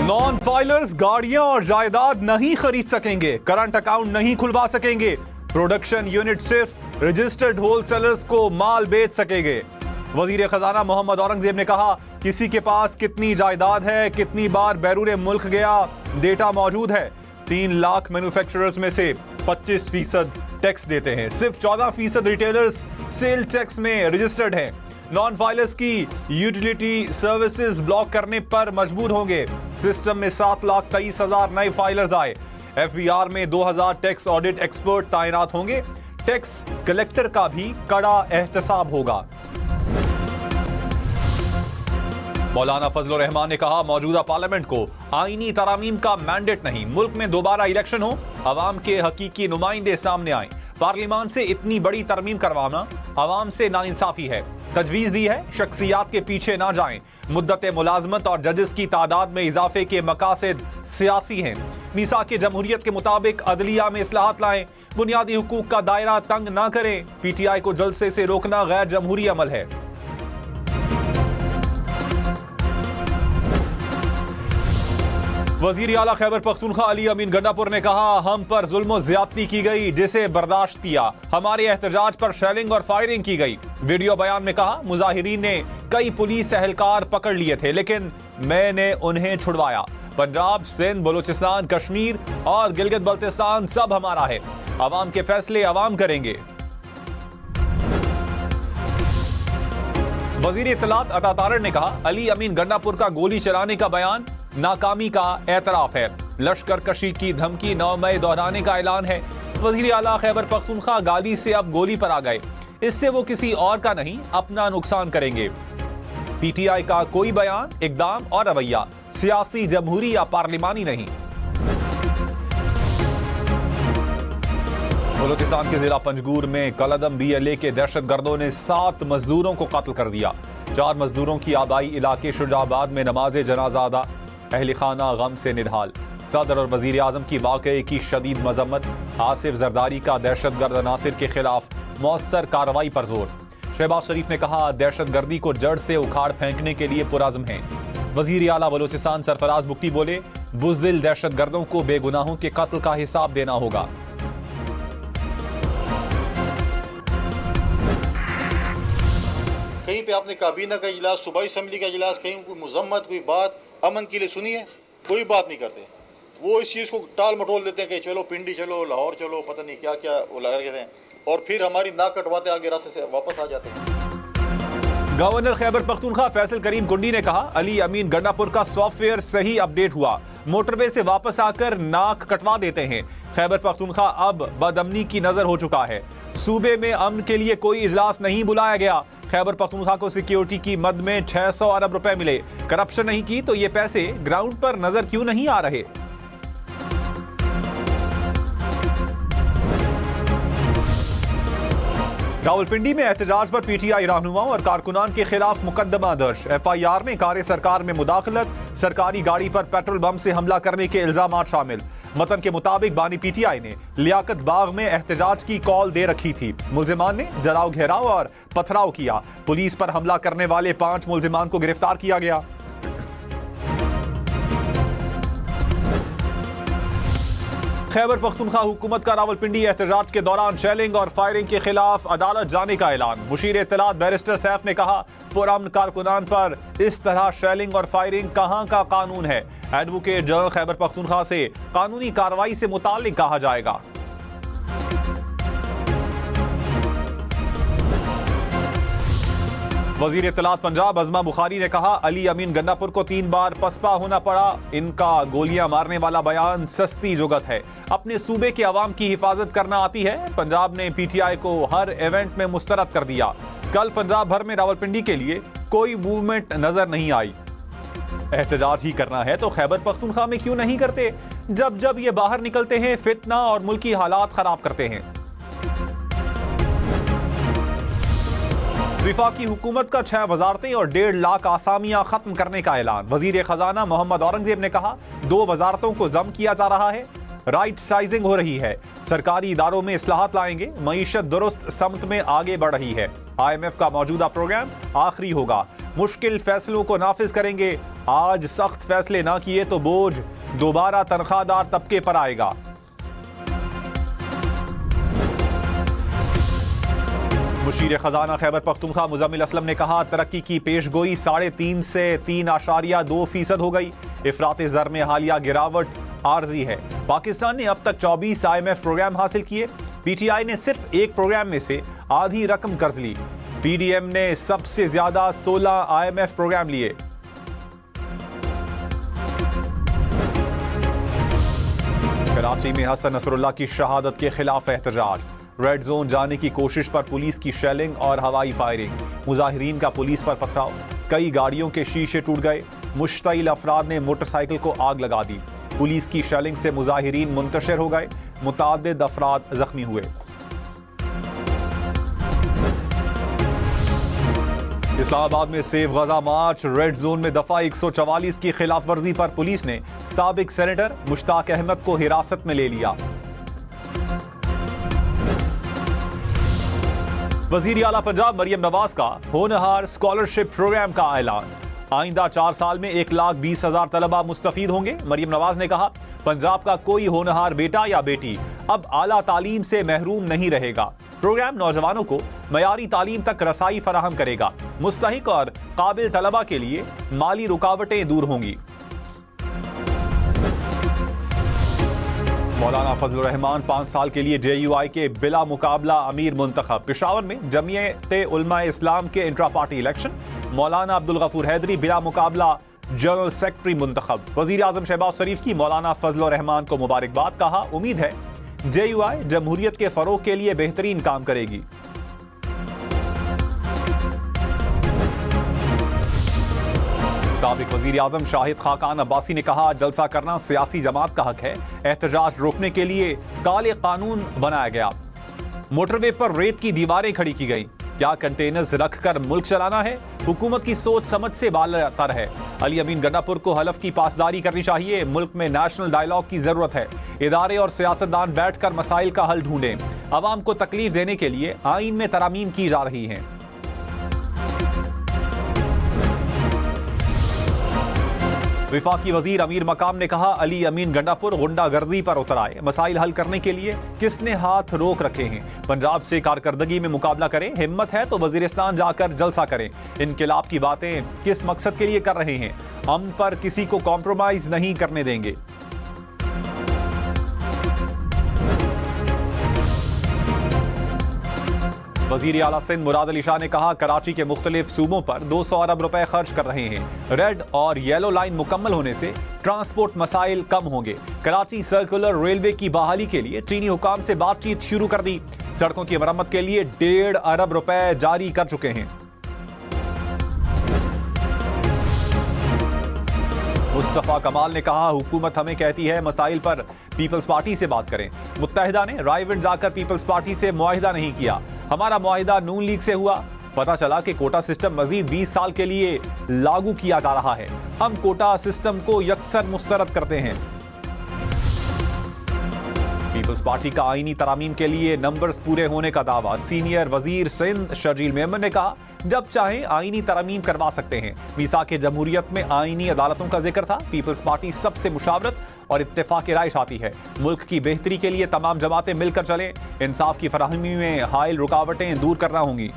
Non filers गाड़ियां और जायदाद नहीं खरीद सकेंगे, करंट अकाउंट नहीं खुलवा सकेंगे, प्रोडक्शन यूनिट सिर्फ रजिस्टर्ड होलसेलर्स को माल बेच सकेंगे। वजीर खजाना मोहम्मद औरंगजेब ने कहा, किसी के पास कितनी जायदाद है, कितनी बार बैरून मुल्क गया, डेटा मौजूद है। 3 लाख मैन्युफैक्चरर्स में से 25% टैक्स देते हैं, सिर्फ 14% रिटेलर्स सेल टैक्स में रजिस्टर्ड हैं। नॉन फाइलर्स की यूटिलिटी सर्विसेज ब्लॉक करने पर मजबूर होंगे। सिस्टम में 7,23,000 नए फाइलर्स आए। एफबीआर में 2,000 टैक्स ऑडिट एक्सपर्ट तैनात होंगे। टैक्स कलेक्टर का भी कड़ा एहतसाब होगा। मौलाना फजलुर रहमान ने कहा, मौजूदा पार्लियामेंट को आईनी तरामीम का मैंडेट नहीं, मुल्क में दोबारा इलेक्शन हो, अवाम के हकीकी नुमाइंदे सामने आए। पार्लियामेंट से इतनी बड़ी तरमीम करवाना अवाम से नाइंसाफी है। तजवीज दी है, शख्सियात के पीछे ना जाएं। मुद्दत मुलाजमत और जजेस की तादाद में इजाफे के मकासद सियासी हैं। मीसाक जमहूरियत के मुताबिक अदलिया में इस्लाहात लाएं। बुनियादी हुकूक का दायरा तंग ना करें। पीटीआई को जलसे से रोकना गैर जमहूरी अमल है। वजीर आला खैबर पख्तूनख्वा अली अमीन गंडापुर ने कहा, हम पर जुल्म ज्यादती की गई जिसे बर्दाश्त किया। हमारे एहतजाज पर शेलिंग और फायरिंग की गई। वीडियो बयान में कहा, मुजाहिरीन ने कई पुलिस एहलकार पकड़ लिए थे, लेकिन मैंने उन्हें छुड़वाया। पंजाब, सिंध, बलूचिस्तान, कश्मीर और गिलगित बल्तिस्तान सब हमारा है। अवाम के फैसले अवाम करेंगे। वजीर इत्तलात अता तारड़ ने कहा, अली अमीन गंडापुर का गोली चलाने का बयान नाकामी का एतराफ है। लश्कर कशी की धमकी 9 मई दोहराने का ऐलान है। वजीर आला खैबर पख्तूनख्वा गाली से अब गोली पर आ गए। इससे वो किसी और का नहीं, अपना नुकसान करेंगे। पीटीआई का कोई बयान, इकदाम और रवैया सियासी, जमहूरी या पार्लिमानी नहीं। बलूचिस्तान के जिला पंजगूर में कलदम BLA के दहशतगर्दों ने 7 मजदूरों को कत्ल कर दिया। 4 मजदूरों की आबाई इलाके शुजाबाद में नमाज जनाजा अदा। अहल खाना गम से निढाल। सदर और वजीर आजम की वाकये की शदीद मजम्मत। आसिफ जरदारी का दहशतगर्द नासिर के खिलाफ मौसर कार्रवाई पर जोर। शहबाज शरीफ ने कहा, दहशतगर्दी को जड़ से उखाड़ फेंकने के लिए पुरअज़्म हैं। वजीर आला बलूचिस्तान सरफराज बुख्ती बोले, बुज़दिल दहशतगर्दों को बेगुनाहों के कत्ल का हिसाब देना होगा। कहीं पे आपने काबीना का इजलास, सूबाई असम्बली का इजलास, कहीं कोई मजम्मत, कोई बात अमन के लिए सुनी है? कोई बात नहीं करते। वो इस चीज़ को टाल मटोल देते हैं कि चलो पिंडी चलो, लाहौर चलो, पता नहीं क्या क्या वो लगा रहे हैं, और फिर हमारी नाक कटवाते आगे रास्ते से वापस आ जाते हैं। गवर्नर खैबर पख्तूनख्वा फैसल करीम कुंडी ने कहा, अली अमीन गंडापुर का सॉफ्टवेयर सही अपडेट हुआ, मोटरवे से वापस आकर नाक कटवा देते हैं। खैबर पख्तूनख्वा अब बदअमनी की नजर हो चुका है। सूबे में अमन के लिए कोई इजलास नहीं बुलाया गया। खैबर पख्तूनख्वा को सिक्योरिटी की मद में 600 अरब रुपए मिले। करप्शन नहीं की तो ये पैसे ग्राउंड पर नजर क्यों नहीं आ रहे? रावलपिंडी में एहतजाज पर पीटीआई रहनुमाओं और कारकुनान के खिलाफ मुकदमा दर्ज। FIR में कार्य सरकार में मुदाखलत, सरकारी गाड़ी पर पेट्रोल बम से हमला करने के इल्जामात शामिल। मतन के मुताबिक बानी पीटीआई ने लियाकत बाग में एहतजाज की कॉल दे रखी थी। मुल्जिमान ने जलाओ घेराव और पथराव किया। पुलिस पर हमला करने वाले 5 मुल्जिमान को गिरफ्तार किया गया। खैबर पख्तूनख्वा हुकूमत का रावलपिंडी एहतजाज के दौरान शेलिंग और फायरिंग के खिलाफ अदालत जाने का ऐलान। मुशीर इत्तलात बैरिस्टर सैफ ने कहा, पुरअमन कारकुनान पर इस तरह शेलिंग और फायरिंग कहां का कानून है। एडवोकेट जनरल खैबर पख्तूनख्वा से कानूनी कार्रवाई से मुताल्लिक कहा जाएगा। वजीर इत्तलात पंजाब अज़मा बुखारी ने कहा, अली अमीन गंडापुर को 3 बार पसपा होना पड़ा। इनका गोलियां मारने वाला बयान सस्ती जुगत है। अपने सूबे के अवाम की हिफाजत करना आती है। पंजाब ने पीटीआई को हर इवेंट में मुस्तरद कर दिया। कल पंजाब भर में रावलपिंडी के लिए कोई मूवमेंट नजर नहीं आई। एहतजाज ही करना है तो खैबर पख्तूनख्वा में क्यों नहीं करते? जब जब ये बाहर निकलते हैं फितना और मुल्की हालात खराब करते हैं। विफाकी हुकूमत का 6 वजारतें और 1.5 लाख आसामियां खत्म करने का ऐलान। वजीर खजाना मोहम्मद औरंगजेब ने कहा, 2 वजारतों को जम किया जा रहा है। राइट साइजिंग हो रही है। सरकारी इदारों में इस्लाहात लाएंगे। मईशत दुरुस्त समत में आगे बढ़ रही है। IMF का मौजूदा प्रोग्राम आखिरी होगा। मुश्किल फैसलों को नाफिज करेंगे। आज सख्त फैसले ना किए तो बोझ दोबारा तनख्वाहदार तबके पर आएगा। मुशीर खजाना खैबर पख्तूनख्वा मुजम्मिल असलम ने कहा, तरक्की की पेशगोई 3.5 से 3.2% हो गई। इफरात ज़र में हालिया गिरावट आर्जी है। पाकिस्तान ने अब तक 24 IMF प्रोग्राम हासिल किए। PTI ने सिर्फ एक प्रोग्राम में से आधी रकम कर्ज ली। PDM ने सबसे ज्यादा 16 IMF प्रोग्राम लिए। कराची में हसन नसरुल्लाह की शहादत के खिलाफ एहतजाज। रेड जोन जाने की कोशिश पर पुलिस की शेलिंग और हवाई फायरिंग। मुजाहिरीन का पुलिस पर पथराव। कई गाड़ियों के शीशे टूट गए। मुश्तइल अफराद ने मोटरसाइकिल को आग लगा दी। पुलिस की शेलिंग से मुजाहिरीन मुंतशिर हो गए। मुताद्दिद अफराद जख्मी हुए। इस्लामाबाद में सेव गजा मार्च। रेड जोन में दफा 144 की खिलाफ वर्जी पर पुलिस ने साबिक सेनेटर मुश्ताक अहमद को हिरासत में ले लिया। वजीर आला पंजाब मरियम नवाज का होनहार स्कॉलरशिप प्रोग्राम का ऐलान। आइंदा 4 साल में 1,20,000 तलबा मुस्तफीद होंगे। मरियम नवाज ने कहा, पंजाब का कोई होनहार बेटा या बेटी अब आला तालीम से महरूम नहीं रहेगा। प्रोग्राम नौजवानों को मयारी तालीम तक रसाई फराहम करेगा। मुस्तहिक और काबिल तलबा के लिए माली रुकावटें दूर होंगी। मौलाना फजलुर रहमान 5 साल के लिए JUI के बिला मुकाबला अमीर मुंतखब। पेशावर में जमीयत उलमा इस्लाम के इंट्रा पार्टी इलेक्शन। मौलाना अब्दुल गफूर हैदरी बिला मुकाबला जनरल सेक्रेटरी मुंतखब। वजीर आजम शहबाज शरीफ की मौलाना फजलुर रहमान को मुबारकबाद। कहा, उम्मीद है JUI जमहूरियत के फरोग के लिए बेहतरीन काम करेगी। साबिक वजीर आजम शाहिद खाकान अब्बासी ने कहा, जलसा करना सियासी जमात का हक है। एहतजाज रोकने के लिए काले कानून बनाया गया। मोटरवे पर रेत की दीवारें खड़ी की गई। क्या कंटेनर्स रखकर मुल्क चलाना है? हुकूमत की सोच समझ से बालतर है। अली अमीन गंडापुर को हलफ की पासदारी करनी चाहिए। मुल्क में नेशनल डायलॉग की जरूरत है। इदारे और सियासतदान बैठकर मसाइल का हल ढूंढें। अवाम को तकलीफ देने के लिए आईन में तरामीम की जा रही हैं। विफाकी वजीर अमीर मकाम ने कहा, अली अमीन गंडापुर गुंडागर्दी पर उतर आए। मसाइल हल करने के लिए किसने हाथ रोक रखे हैं? पंजाब से कारकर्दगी में मुकाबला करें। हिम्मत है तो वजीरिस्तान जाकर जलसा करें। इनकिलाब की बातें किस मकसद के लिए कर रहे हैं? अमन पर किसी को कॉम्प्रोमाइज नहीं करने देंगे। वजीर आला सिंध मुराद अली शाह ने कहा, कराची के मुख्तलिफ सूबों पर 200 अरब रुपए खर्च कर रहे हैं। रेड और येलो लाइन मुकम्मल होने से ट्रांसपोर्ट मसाइल कम होंगे। कराची सर्कुलर रेलवे की बहाली के लिए चीनी हुकाम से बातचीत शुरू कर दी। सड़कों की मरम्मत के लिए 1.5 अरब रुपए जारी कर चुके हैं। मुस्तफा कमाल ने कहा, हुकूमत हमें कहती है मसाइल पर पीपल्स पार्टी से बात करें। मुत्तहिदा ने रायविंड जाकर पीपल्स पार्टी से मुआहिदा नहीं किया। हमारा मुआहिदा नून लीग से हुआ। पता चला कि कोटा सिस्टम मजीद 20 साल के लिए लागू किया जा रहा है। हम कोटा सिस्टम को यकसर मुस्तरद करते हैं। पीपल्स पार्टी का आईनी तरामीम के लिए नंबर्स पूरे होने का दावा। सीनियर वजीर सिंध शर्जील मेमन ने कहा, जब चाहें आईनी तरामीम करवा सकते हैं। मीसाक जमहूरियत में आईनी अदालतों का जिक्र था। पीपल्स पार्टी सबसे मुशावरत और इत्तेफाक राय चाहती है। मुल्क की बेहतरी के लिए तमाम जमातें मिलकर चलें। इंसाफ की फराहमी में हाइल रुकावटें दूर करना होंगी।